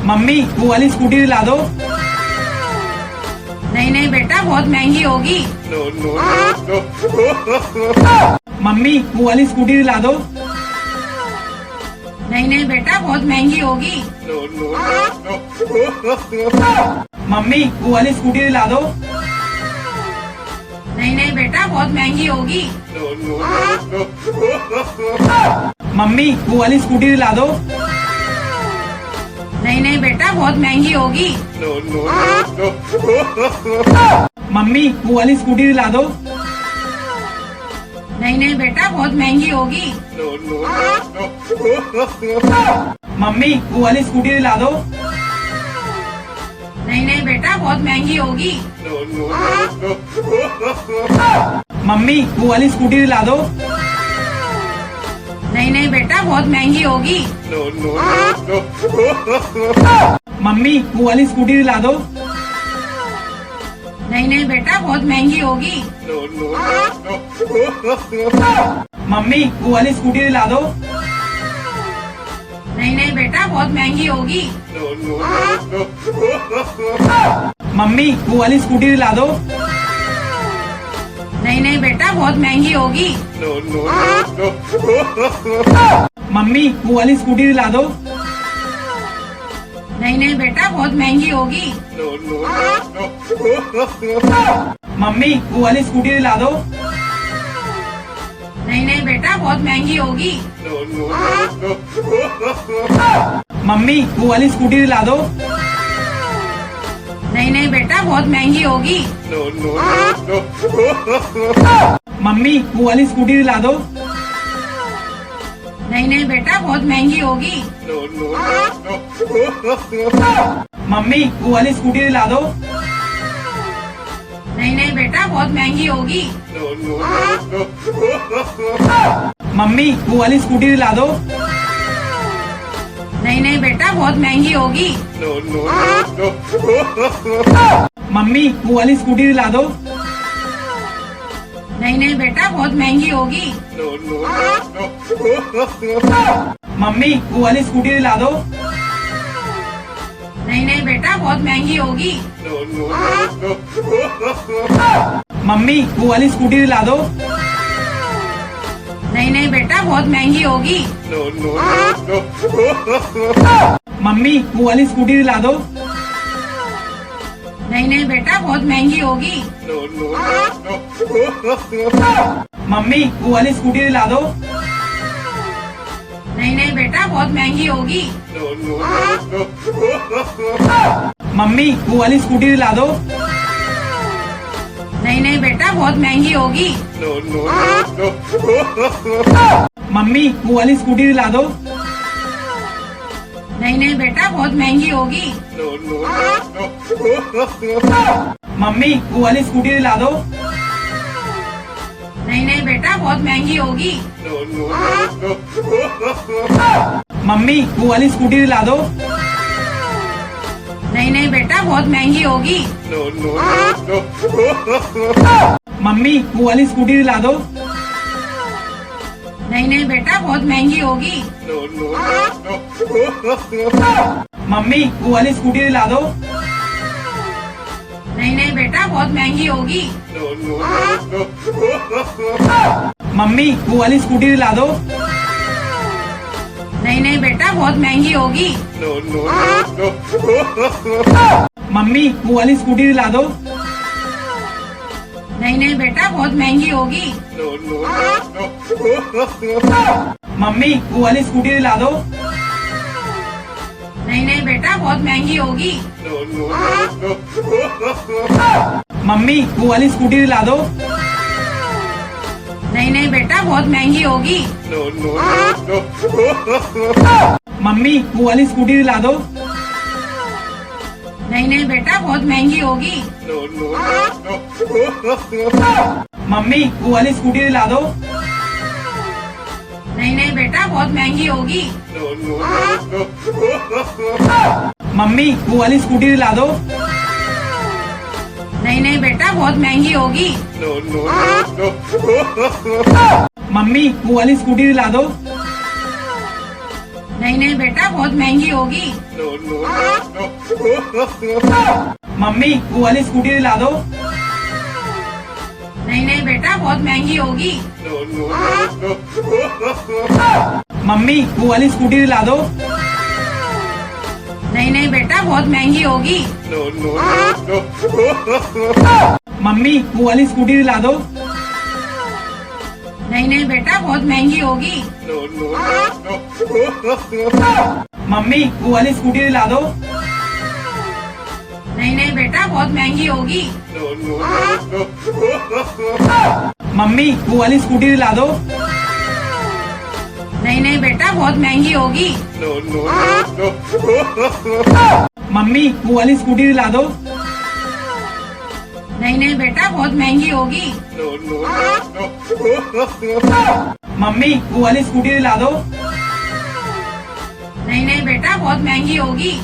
Mummy वो वाली scooty दिला दो। नहीं नहीं बेटा, बहुत महंगी होगी। मम्मी वो वाली स्कूटी दिला दो। नहीं नहीं बेटा, बहुत महंगी होगी। मम्मी वो वाली स्कूटी दिला दो। नहीं नहीं बेटा, बहुत महंगी होगी। मम्मी वो वाली स्कूटी दिला दो। नहीं नहीं बेटा, बहुत महंगी होगी। मम्मी वो वाली स्कूटी दिला दो। नहीं नहीं बेटा, बहुत महंगी होगी। मम्मी वो वाली स्कूटी दिला दो। नहीं नहीं बेटा, बहुत महंगी होगी। मम्मी वो वाली स्कूटी दिला दो। नहीं नहीं बेटा, बहुत महंगी होगी। मम्मी वो वाली स्कूटी दिला दो। नहीं नहीं बेटा, बहुत महंगी होगी। मम्मी वो वाली स्कूटी दिला दो। नहीं नहीं बेटा, बहुत महंगी होगी। मम्मी वो वाली स्कूटी दिला दो। नहीं नहीं बेटा, बहुत महंगी होगी। मम्मी वो वाली स्कूटी दिला दो। नहीं नहीं बेटा, बहुत महंगी होगी। मम्मी वो वाली स्कूटी दिला दो। नहीं नहीं बेटा, बहुत महंगी होगी। मम्मी वो वाली स्कूटी दिला दो। नहीं नहीं बेटा, बहुत महंगी होगी। मम्मी वो वाली स्कूटी दिला दो। नहीं नहीं बेटा, बहुत महंगी होगी। मम्मी वो वाली स्कूटी दिला दो। नहीं नहीं बेटा, बहुत महंगी होगी। मम्मी वो वाली स्कूटी दिला दो। नहीं नहीं बेटा, बहुत महंगी होगी। मम्मी वो वाली स्कूटी दिला दो। नहीं नहीं बेटा, बहुत महंगी होगी। मम्मी वो वाली स्कूटी दिला दो। नहीं नहीं बेटा, बहुत महंगी होगी। मम्मी वो वाली स्कूटी दिला दो। नहीं नहीं बेटा, बहुत महंगी होगी। मम्मी वो वाली स्कूटी दिला दो। नहीं नहीं बेटा, बहुत महंगी होगी। मम्मी वो वाली स्कूटी दिला दो। नहीं नहीं बेटा, बहुत महंगी होगी। मम्मी वो वाली स्कूटी दिला दो। नहीं नहीं बेटा, बहुत महंगी होगी। मम्मी वो वाली स्कूटी दिला दो। नहीं नहीं बेटा, बहुत महंगी होगी। मम्मी वो वाली स्कूटी दिला दो। नहीं नहीं बेटा, बहुत महंगी होगी। मम्मी वो वाली स्कूटी दिला दो। नहीं नहीं बेटा, बहुत महंगी होगी। मम्मी वो वाली स्कूटी दिला दो। नहीं नहीं बेटा, बहुत महंगी होगी। मम्मी वो वाली स्कूटी दिला दो। नहीं नहीं बेटा, बहुत महंगी होगी। मम्मी वो वाली स्कूटी दिला दो। नहीं नहीं बेटा, बहुत महंगी होगी। मम्मी वो वाली स्कूटी दिला दो। नहीं नहीं बेटा, बहुत महंगी होगी। मम्मी वो वाली स्कूटी दिला दो। नहीं नहीं बेटा, बहुत महंगी होगी। मम्मी वो वाली स्कूटी दिला दो। नहीं नहीं बेटा, बहुत महंगी होगी। मम्मी वो वाली स्कूटी दिला दो। नहीं नहीं बेटा, बहुत महंगी होगी। मम्मी वो वाली स्कूटी दिला दो। नहीं नहीं बेटा, बहुत महंगी होगी। मम्मी वो वाली स्कूटी दिला दो। नहीं नहीं बेटा, बहुत महंगी होगी। मम्मी वो वाली स्कूटी दिला दो। नहीं नहीं बेटा, बहुत महंगी होगी। मम्मी वो वाली स्कूटी दिला दो। नहीं नहीं बेटा बहुत महंगी होगी। मम्मी वो वाली स्कूटी दिला दो। नहीं नहीं बेटा बहुत महंगी होगी। मम्मी वो वाली स्कूटी दिला दो। नहीं नहीं बेटा बहुत महंगी होगी। मम्मी वो वाली स्कूटी दिला दो। नहीं नहीं बेटा बहुत महंगी होगी। मम्मी वो वाली स्कूटी दिला दो। नहीं नहीं बेटा बहुत महंगी होगी। मम्मी वो वाली स्कूटी दिला दो। नहीं नहीं बेटा बहुत महंगी होगी। मम्मी वो वाली स्कूटी दिला दो। नहीं नहीं बेटा बहुत महंगी होगी।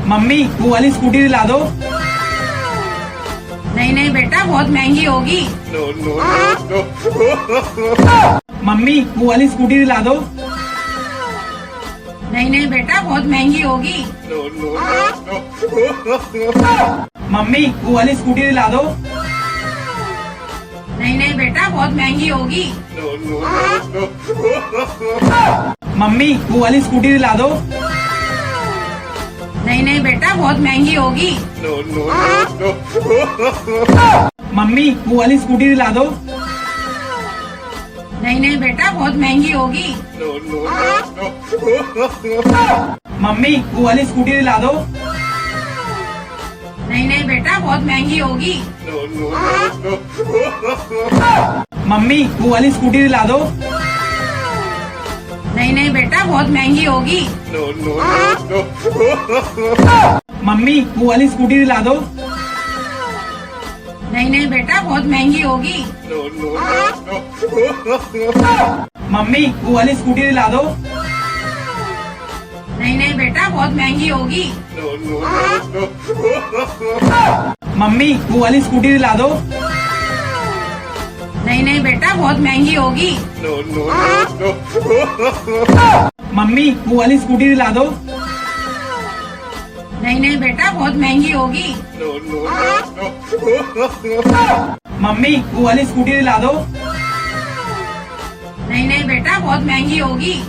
मम्मी वो वाली स्कूटी दिला दो। नहीं नहीं बेटा बहुत महंगी होगी। मम्मी वो वाली स्कूटी दिला दो। नहीं नहीं बेटा बहुत महंगी होगी। मम्मी वो वाली स्कूटी दिला दो। नहीं नहीं बेटा बहुत महंगी होगी। मम्मी वो वाली स्कूटी दिला दो। नहीं नहीं बेटा बहुत महंगी होगी। मम्मी वो वाली स्कूटी दिला दो। नहीं नहीं बेटा बहुत महंगी होगी। मम्मी वो वाली स्कूटी दिला दो। नहीं नहीं बेटा बहुत महंगी होगी। मम्मी वो वाली स्कूटी दिला दो। नहीं नहीं बेटा बहुत महंगी होगी। मम्मी वो वाली स्कूटी दिला दो। नहीं नहीं बेटा बहुत महंगी होगी। मम्मी वो वाली स्कूटी दिला दो। नहीं नहीं बेटा बहुत महंगी होगी। मम्मी वो वाली स्कूटी दिला दो। नहीं नहीं बेटा बहुत महंगी होगी। मम्मी वो वाली स्कूटी दिला दो। नहीं नहीं बेटा बहुत महंगी होगी। मम्मी वो वाली स्कूटी दिला दो। नहीं नहीं बेटा बहुत महंगी होगी। मम्मी वो वाली स्कूटी दिला दो। नहीं नहीं बेटा बहुत महंगी होगी।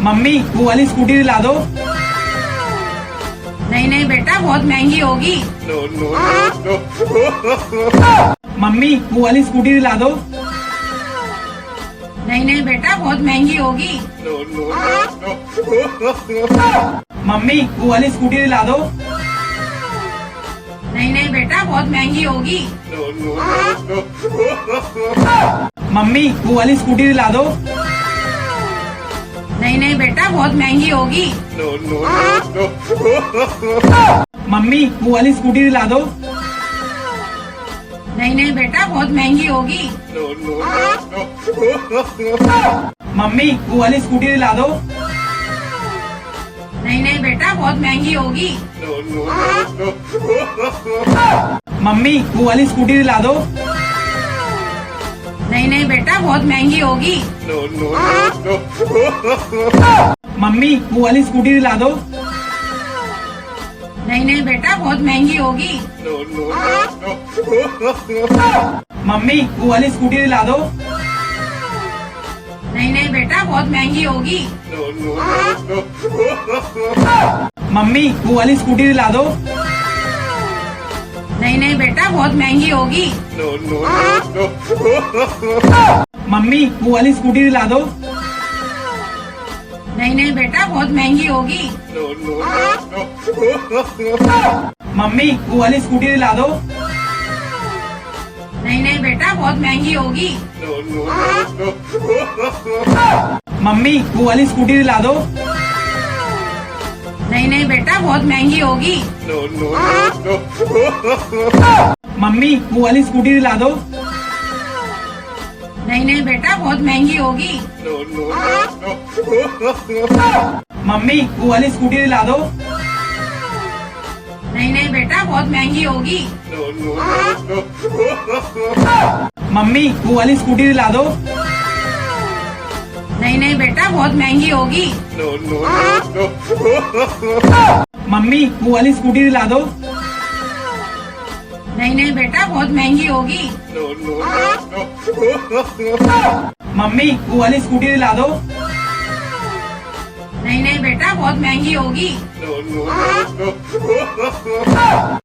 मम्मी वो वाली स्कूटी दिला दो। नहीं नहीं बेटा बहुत महंगी होगी। मम्मी वो वाली स्कूटी दिला दो। नहीं नहीं बेटा बहुत महंगी होगी। मम्मी वो वाली स्कूटी दिला दो। नहीं नहीं बेटा बहुत महंगी होगी। मम्मी वो वाली स्कूटी दिला दो। नहीं नहीं बेटा बहुत महंगी होगी। मम्मी वो वाली स्कूटी दिला दो। नहीं नहीं बेटा बहुत महंगी होगी। मम्मी वो वाली स्कूटी दिला दो। नहीं नहीं बेटा बहुत महंगी होगी। मम्मी वो वाली स्कूटी दिला दो। नहीं नहीं बेटा बहुत महंगी होगी। मम्मी वो वाली स्कूटी दिला दो। नहीं नहीं बेटा बहुत महंगी होगी। मम्मी वो वाली स्कूटी दिला दो। नहीं नहीं बेटा बहुत महंगी होगी। मम्मी वो वाली स्कूटी दिला दो। नहीं नहीं बेटा बहुत महंगी होगी। मम्मी वो वाली स्कूटी दिला दो। नहीं नहीं बेटा बहुत महंगी होगी। मम्मी वो वाली स्कूटी दिला दो। नहीं नहीं बेटा बहुत महंगी होगी। मम्मी वो वाली स्कूटी दिला दो। नहीं नहीं बेटा बहुत महंगी होगी। मम्मी वो वाली स्कूटी दिला दो। नहीं नहीं बेटा बहुत महंगी होगी। मम्मी वो वाली स्कूटी दिला दो। नहीं नहीं बेटा बहुत महंगी होगी। मम्मी वो वाली स्कूटी दिला दो। नहीं नहीं बेटा बहुत महंगी होगी। मम्मी वो वाली स्कूटी दिला दो। नहीं नहीं बेटा बहुत महंगी होगी।